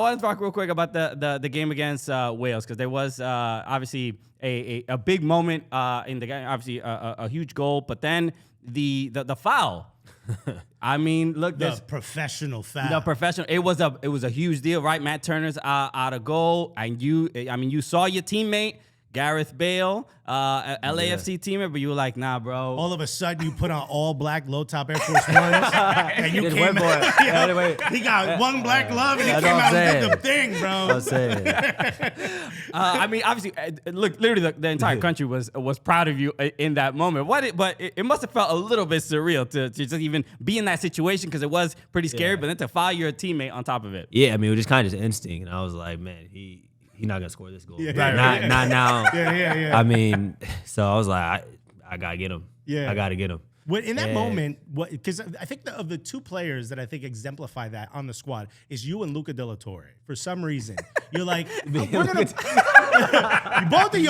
want to talk real quick about the game against Wales, because there was obviously a big moment in the game. Obviously, a huge goal, but then the foul. I mean, look, the professional foul. The professional. It was a huge deal, right? Matt Turner's out of goal, and you saw your teammate Gareth Bale, LAFC teammate, but you were like, nah, bro. All of a sudden, you put on all black low top Air Force Ones, and you came out. He got one black glove, and he came out and did the thing, bro. I'm saying. I mean, obviously, look, literally, the entire country was proud of you in that moment. But it must have felt a little bit surreal to just even be in that situation, because it was pretty scary. But then to foul your teammate on top of it. Yeah, I mean, it was just kind of just instinct, and I was like, man, He's not gonna score this goal. Yeah, not now. Yeah. I mean, so I was like, I gotta get him. Yeah, I gotta get him. In that moment, because I think of the two players that I think exemplify that on the squad is you and Luca De La Torre. For some reason, you're like, we're gonna. both of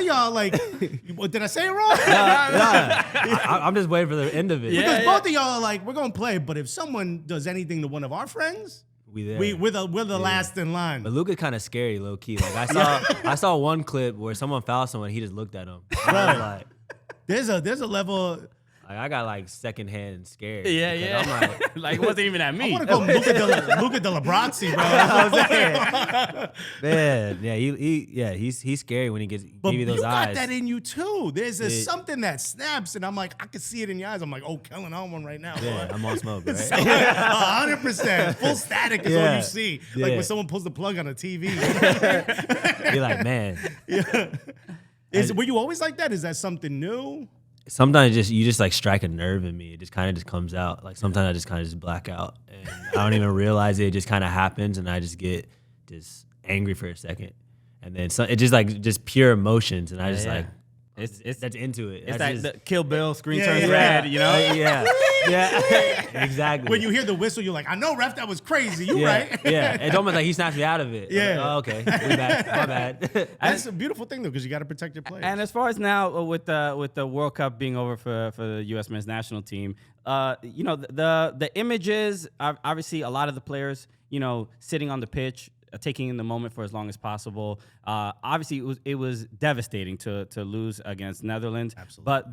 y'all, like, did I say it wrong? I'm just waiting for the end of it. Because both of y'all are like, we're gonna play, but if someone does anything to one of our friends, we're the last in line. But Luca's kind of scary, low key. Like I saw one clip where someone fouled someone, he just looked at him. I was like, there's a level. I got like secondhand scared. Yeah. I'm like it wasn't even at me. I want to go Luca De La Brazzi, bro. Man, yeah, he's scary when he give you those eyes. You got that in you too. There's something that snaps, and I'm like, I can see it in your eyes. I'm like, oh, Kellyn on one right now. Yeah, boy. I'm on smoke, right? 100%. Full static is all you see. Yeah. Like when someone pulls the plug on a TV. You're like, man. Yeah. Were you always like that? Is that something new? Sometimes you just like strike a nerve in me. It just kind of just comes out. Like sometimes I just kind of just black out, and I don't even realize it. It just kind of happens, and I just get just angry for a second, and then it just pure emotions, and I just like that's into it. It's that's like the Kill Bill screen turns red, you know? Yeah, exactly. When you hear the whistle, you're like, I know, ref, that was crazy. You right? Yeah, it's almost like he snaps me out of it. Yeah. Like, oh, okay, we back. My bad. That's a beautiful thing though, because you got to protect your players. And as far as now with the World Cup being over for the U.S. men's national team, the images, obviously a lot of the players, sitting on the pitch, taking in the moment for as long as possible. Obviously, it was devastating to lose against Netherlands. Absolutely. But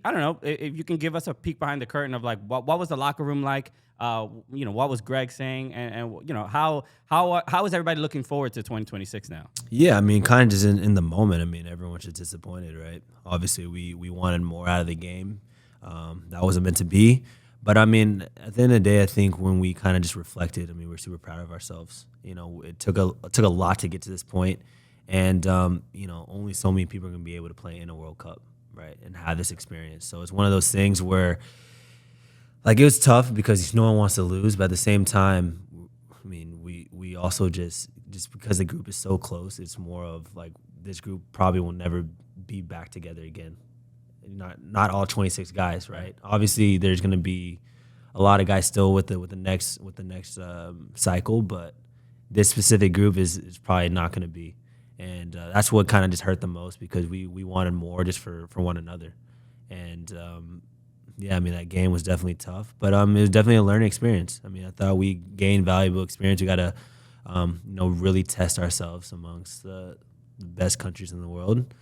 I don't know if you can give us a peek behind the curtain of like what was the locker room like. What was Greg saying, and how is everybody looking forward to 2026 now? Yeah, I mean, kind of just in the moment. I mean, everyone's just disappointed, right? Obviously, we wanted more out of the game. That wasn't meant to be. But I mean, at the end of the day, I think when we kind of just reflected, I mean, we're super proud of ourselves. It took a lot to get to this point, and only so many people are going to be able to play in a World Cup, right, and have this experience. So it's one of those things where, like, it was tough because no one wants to lose, but at the same time, I mean, we also just because the group is so close, it's more of like this group probably will never be back together again. Not all 26 guys, right? Obviously, there's going to be a lot of guys still with the next cycle, but this specific group is probably not going to be, and that's what kind of just hurt the most because we wanted more just for one another, and I mean that game was definitely tough, but it was definitely a learning experience. I mean, I thought we gained valuable experience. We got to really test ourselves amongst the best countries in the world.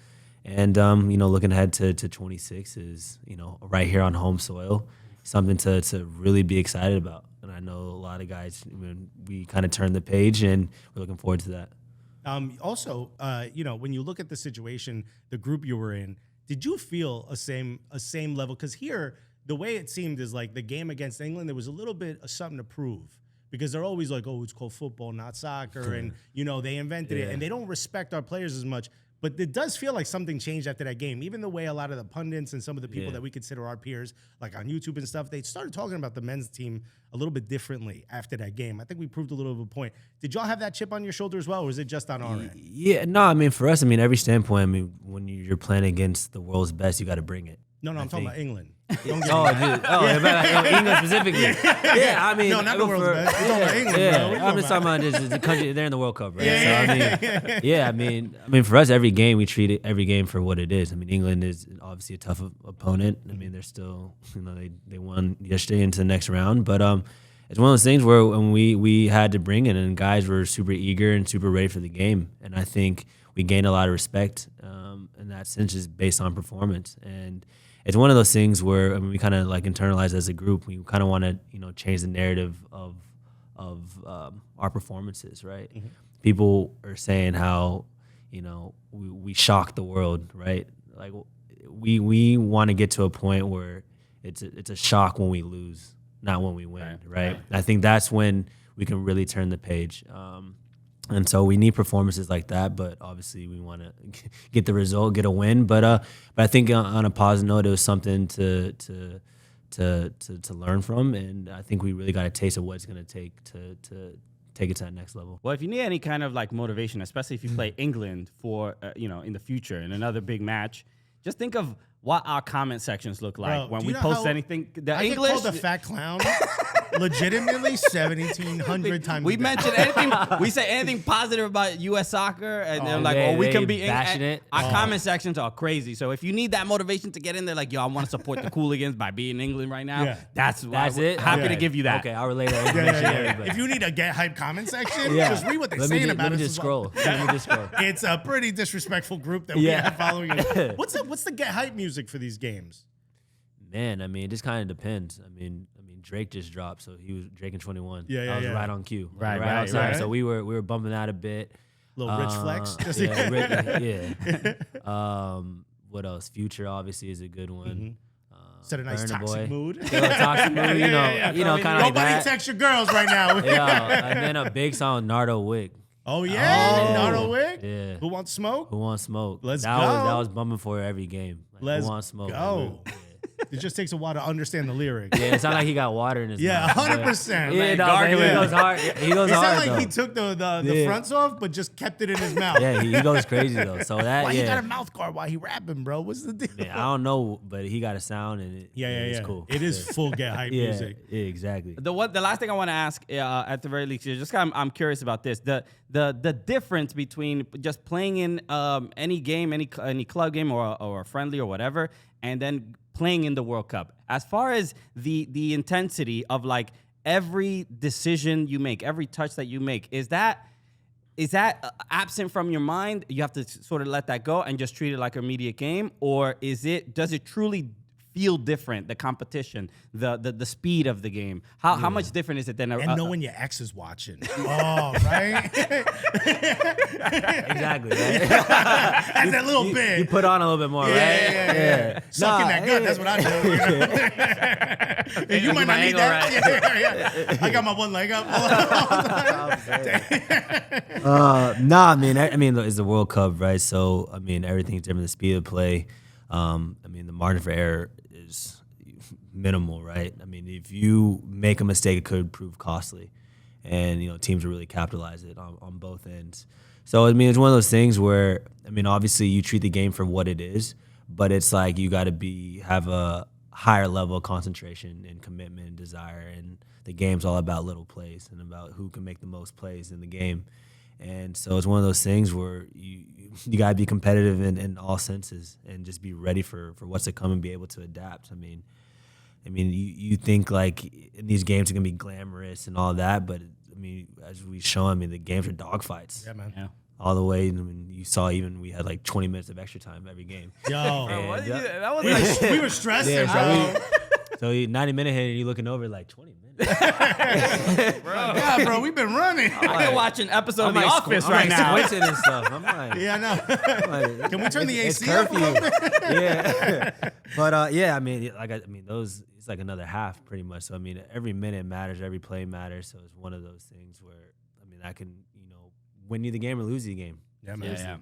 And, looking ahead to 26 is, right here on home soil, something to really be excited about. And I know a lot of guys, we kind of turned the page, and we're looking forward to that. Also, when you look at the situation, the group you were in, did you feel a same level? Because here, the way it seemed is like the game against England, there was a little bit of something to prove. Because they're always like, oh, it's called football, not soccer. And, they invented it. And they don't respect our players as much. But it does feel like something changed after that game. Even the way a lot of the pundits and some of the people that we consider our peers, like on YouTube and stuff, they started talking about the men's team a little bit differently after that game. I think we proved a little of a point. Did y'all have that chip on your shoulder as well, or is it just on our end? Yeah, no, I mean, for us, every standpoint, when you're playing against the world's best, you got to bring it. No, I'm talking about England. England specifically. Yeah, I mean, no, not the world's best. We're talking about England. Yeah, I'm just talking about just the country. They're in the World Cup, right? I mean, for us, every game we treat every game for what it is. I mean, England is obviously a tough opponent. I mean, they're still, they won yesterday into the next round, but it's one of those things where when we had to bring it, and guys were super eager and super ready for the game, and I think we gained a lot of respect in that sense, just based on performance. And it's one of those things where we kind of like internalize as a group. We kind of want to change the narrative of our performances, right? Mm-hmm. People are saying how we shock the world, right? Like we want to get to a point where it's a shock when we lose, not when we win, right? I think that's when we can really turn the page. And so we need performances like that, but obviously we want to get the result, get a win. But I think on a positive note, it was something to learn from, and I think we really got a taste of what it's going to take to take it to that next level. Well, if you need any kind of like motivation, especially if you play England for in the future in another big match, just think of what our comment sections look like when we post anything. I get called a fat clown. Legitimately 1,700 times. We mention anything. We say anything positive about U.S. soccer, and they're like, we can be passionate. Our comment sections are crazy. So if you need that motivation to get in there, like, yo, I want to support the Cooligans by being in England right now. Yeah. That's it. Happy to give you that. Okay, I'll relay that. If you need a get hype comment section, just read what they're saying about it. Let me just scroll. It's a pretty disrespectful group that we have following us. What's the get hype music for these games? Man, I mean, it just kind of depends. I mean, Drake just dropped, so he was Drake in 21. Yeah, I was right on cue. Right on time. Right. So we were bumping that a bit. Little rich flex. What else? Future obviously is a good one. Mm-hmm. Set a nice toxic mood. Toxic mood, kind of like that. Nobody text your girls right now. And then a big song, Nardo Wick. Oh yeah, Nardo Wick. Yeah. Who wants smoke? Who wants smoke? Let's go. That was bumping for every game. Like, Let's who wants smoke? Go. It just takes a while to understand the lyrics. Yeah, it sounded like he got water in his mouth. 100%. Yeah, he goes hard. He goes hard. It sounded like he took the fronts off, but just kept it in his mouth. Yeah, he goes crazy though. So that why he got a mouth guard while he rapping, bro? What's the deal? Yeah, I don't know, but he got a sound and it's cool. It is full get hype music. Yeah, exactly. The last thing I want to ask, at the very least, is just I'm curious about this. The difference between just playing in any game, any club game or a friendly or whatever, and then playing in the World Cup. As far as the intensity of like every decision you make, every touch that you make, is that absent from your mind? You have to sort of let that go and just treat it like an immediate game, or does it truly feel different? The competition, the speed of the game. How much different is it than knowing your ex is watching? Oh, right. Exactly. Right? That's that little bit. You put on a little bit more, right? Yeah. Sucking that gut. That's what I do. You might not need that. Right. Yeah. I got my one leg up. I mean, it's the World Cup, right? So, I mean, everything's different. The speed of play. The margin for error is minimal, right? I mean, if you make a mistake, it could prove costly, and teams will really capitalize it on both ends. So I mean, it's one of those things where obviously you treat the game for what it is, but it's like you got to have a higher level of concentration and commitment and desire, and the game's all about little plays and about who can make the most plays in the game. And so it's one of those things where you got to be competitive in all senses and just be ready for what's to come and be able to adapt. I mean, you think like in these games are going to be glamorous and all that, but as we show, the games are dogfights. Yeah, man. Yeah. All the way. You saw we had like 20 minutes of extra time every game. Yo. That was we were stressing, bro. So 90-minute hit, and you're looking over like 20 minutes. Yeah, bro, we've been running. I can watch an episode of The Office right now. Squinting and stuff. I'm like, yeah, I know. Can we turn the AC up a little bit? Yeah. But those, it's like another half pretty much. So every minute matters, every play matters. So it's one of those things where I can win you the game or lose you the game. Yeah, man. Yeah.